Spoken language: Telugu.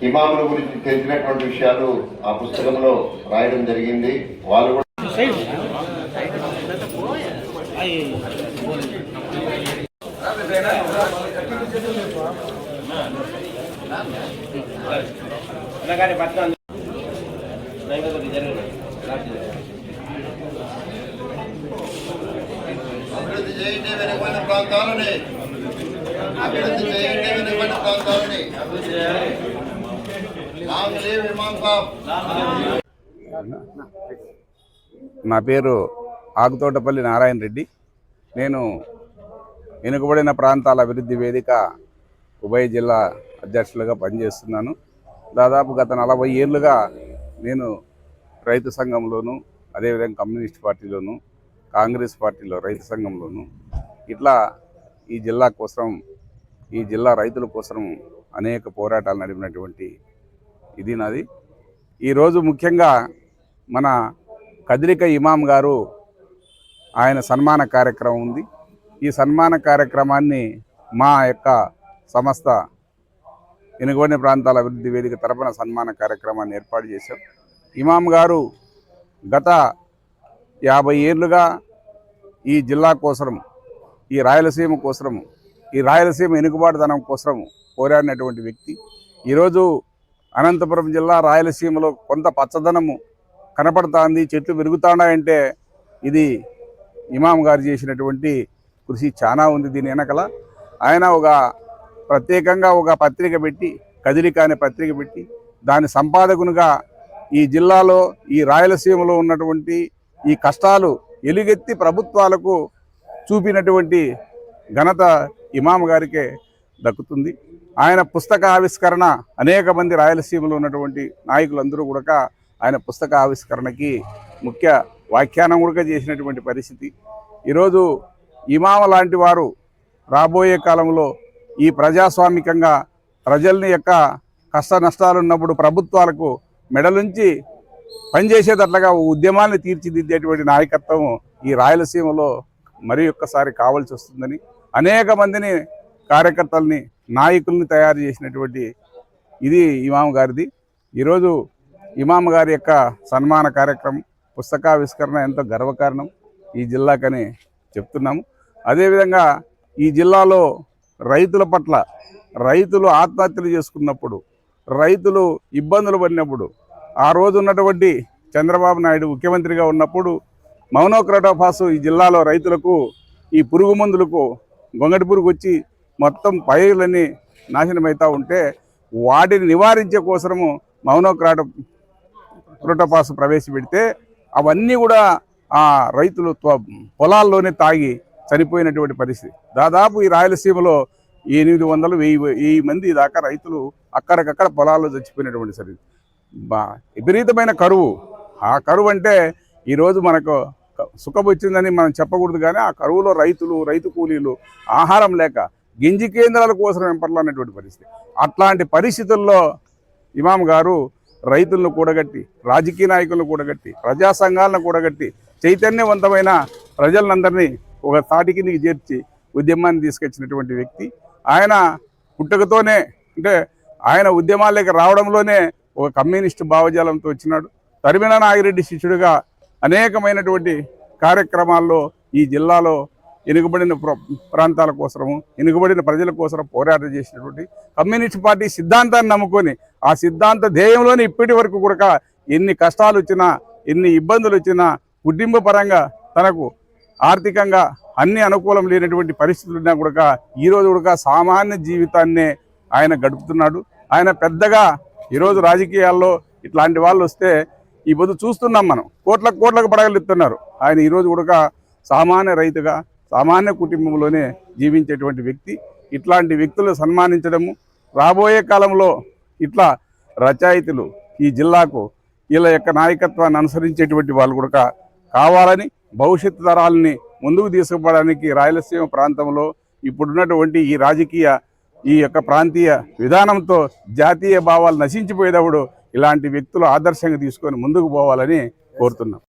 ఇమాముల గురించి తెలిసినటువంటి విషయాలు ఆ పుస్తకంలో రాయడం జరిగింది. వాళ్ళు కూడా అభివృద్ధి చేయండి వెనుకబడిన ప్రాంతాలని, అభివృద్ధి చేయండి వెనుకబడిన ప్రాంతాలని. నా పేరు ఆకుతోటపల్లి నారాయణ రెడ్డి. నేను వెనుకబడిన ప్రాంతాల అభివృద్ధి వేదిక ఉభయ జిల్లా అధ్యక్షులుగా పనిచేస్తున్నాను. దాదాపు గత 40 ఏళ్ళుగా నేను రైతు సంఘంలోను, అదేవిధంగా కమ్యూనిస్ట్ పార్టీలోను, కాంగ్రెస్ పార్టీలో రైతు సంఘంలోను ఇట్లా ఈ జిల్లా కోసం, ఈ జిల్లా రైతుల కోసం అనేక పోరాటాలు నడిపినటువంటి ఇది నాది. ఈరోజు ముఖ్యంగా మన కదిరిక ఇమాం గారు ఆయన సన్మాన కార్యక్రమం ఉంది. ఈ సన్మాన కార్యక్రమాన్ని మా యొక్క సంస్థ వెనుకబడిన ప్రాంతాల అభివృద్ధి వేదిక తరపున సన్మాన కార్యక్రమాన్ని ఏర్పాటు చేశాం. ఇమాం గారు గత 50 ఏళ్ళుగా ఈ జిల్లా కోసరం, ఈ రాయలసీమ కోసరము, ఈ రాయలసీమ వెనుకబాటుతనం కోసము పోరాడినటువంటి వ్యక్తి. ఈరోజు అనంతపురం జిల్లా రాయలసీమలో కొంత పచ్చదనము కనపడుతుంది, చెట్లు పెరుగుతున్నాయంటే ఇది ఇమాం గారు చేసినటువంటి కృషి చాలా ఉంది. దీని వెనకల ఆయన ఒక ప్రత్యేకంగా ఒక పత్రిక పెట్టి, కదిరిక అనే పత్రిక పెట్టి, దాని సంపాదకునిగా ఈ జిల్లాలో, ఈ రాయలసీమలో ఉన్నటువంటి ఈ కష్టాలు ఎలుగెత్తి ప్రభుత్వాలకు చూపినటువంటి ఘనత ఇమాం గారికే దక్కుతుంది. ఆయన పుస్తక ఆవిష్కరణ అనేక మంది రాయలసీమలో ఉన్నటువంటి నాయకులందరూ కూడా ఆయన పుస్తక ఆవిష్కరణకి ముఖ్య వ్యాఖ్యానం కూడా చేసినటువంటి పరిస్థితి. ఈరోజు ఇమామ లాంటి వారు రాబోయే కాలంలో ఈ ప్రజాస్వామికంగా ప్రజల్ని యొక్క కష్ట నష్టాలు ఉన్నప్పుడు ప్రభుత్వాలకు మెడలుంచి పనిచేసేటట్లుగా ఉద్యమాన్ని తీర్చిదిద్దేటువంటి నాయకత్వం ఈ రాయలసీమలో మరి ఒక్కసారి కావాల్సి వస్తుందని, అనేక మందిని కార్యకర్తల్ని, నాయకుల్ని తయారు చేసినటువంటి ఇది ఇమాం గారిది. ఈరోజు ఇమాం గారి యొక్క సన్మాన కార్యక్రమం, పుస్తకావిష్కరణ ఎంతో గర్వకారణం ఈ జిల్లాకని చెప్తున్నాము. అదేవిధంగా ఈ జిల్లాలో రైతుల పట్ల, రైతులు ఆత్మహత్యలు చేసుకున్నప్పుడు, రైతులు ఇబ్బందులు పడినప్పుడు, ఆ రోజు ఉన్నటువంటి చంద్రబాబు నాయుడు ముఖ్యమంత్రిగా ఉన్నప్పుడు మౌనోక్రోటోఫాస్ ఈ జిల్లాలో రైతులకు ఈ పురుగు మందులకు గొంగటి పురుగు వచ్చి మొత్తం పైర్లన్నీ నాశనమవుతూ ఉంటే వాటిని నివారించే కోసము మౌనోక్రోటోఫాస్ ప్రవేశపెడితే అవన్నీ కూడా ఆ రైతులు పొలాల్లోనే తాగి చనిపోయినటువంటి పరిస్థితి. దాదాపు ఈ రాయలసీమలో 800-1000 మంది దాకా రైతులు అక్కడికక్కడ పొలాల్లో చచ్చిపోయినటువంటి సరి విపరీతమైన కరువు. ఆ కరువు అంటే ఈరోజు మనకు సుఖం వచ్చిందని మనం చెప్పకూడదు, కానీ ఆ కరువులో రైతులు, రైతు కూలీలు ఆహారం లేక గింజి కేంద్రాల కోసం వెంపర్లనేటువంటి పరిస్థితి. అట్లాంటి పరిస్థితుల్లో ఇమాం గారు రైతులను కూడగట్టి, రాజకీయ నాయకులను కూడగట్టి, ప్రజా సంఘాలను కూడగట్టి, చైతన్యవంతమైన ప్రజలందరినీ ఒక తాటి కిందికి చేర్చి ఉద్యమాన్ని తీసుకొచ్చినటువంటి వ్యక్తి. ఆయన పుట్టుకతోనే, అంటే ఆయన ఉద్యమాల్లోకి రావడంలోనే ఒక కమ్యూనిస్టు భావజాలంతో వచ్చినాడు. తరిమిన నాగిరెడ్డి శిష్యుడిగా అనేకమైనటువంటి కార్యక్రమాల్లో ఈ జిల్లాలో వెనుకబడిన ప్రాంతాల కోసము, వెనుకబడిన ప్రజల కోసం పోరాటం చేసినటువంటి కమ్యూనిస్ట్ పార్టీ సిద్ధాంతాన్ని నమ్ముకొని, ఆ సిద్ధాంత ధ్యేయంలోనే ఇప్పటి వరకు కూడా ఎన్ని కష్టాలు వచ్చినా, ఎన్ని ఇబ్బందులు వచ్చినా, కుటుంబ పరంగా తనకు ఆర్థికంగా అన్ని అనుకూలం లేనటువంటి పరిస్థితులు ఉన్నా కూడా ఈరోజు కూడా సామాన్య జీవితాన్నే ఆయన గడుపుతున్నాడు. ఆయన పెద్దగా ఈరోజు రాజకీయాల్లో ఇట్లాంటి వాళ్ళు వస్తే ఈ పొద్దు చూస్తున్నాం మనం, కోట్లకు పడగలుగుతున్నారు. ఆయన ఈరోజు కూడా సామాన్య రైతుగా, సామాన్య కుటుంబంలోనే జీవించేటువంటి వ్యక్తి. ఇట్లాంటి వ్యక్తులు సన్మానించడము, రాబోయే కాలంలో ఇట్లా రచయితలు ఈ జిల్లాకు వీళ్ళ యొక్క నాయకత్వాన్ని అనుసరించేటువంటి వాళ్ళు కూడా కావాలని, భవిష్యత్తు తరాలని ముందుకు తీసుకుపోవడానికి రాయలసీమ ప్రాంతంలో ఇప్పుడున్నటువంటి ఈ రాజకీయ, ఈ యొక్క ప్రాంతీయ విధానంతో జాతీయ భావాలు నశించిపోయేటప్పుడు ఇలాంటి వ్యక్తులు ఆదర్శంగా తీసుకొని ముందుకు పోవాలని కోరుతున్నాం.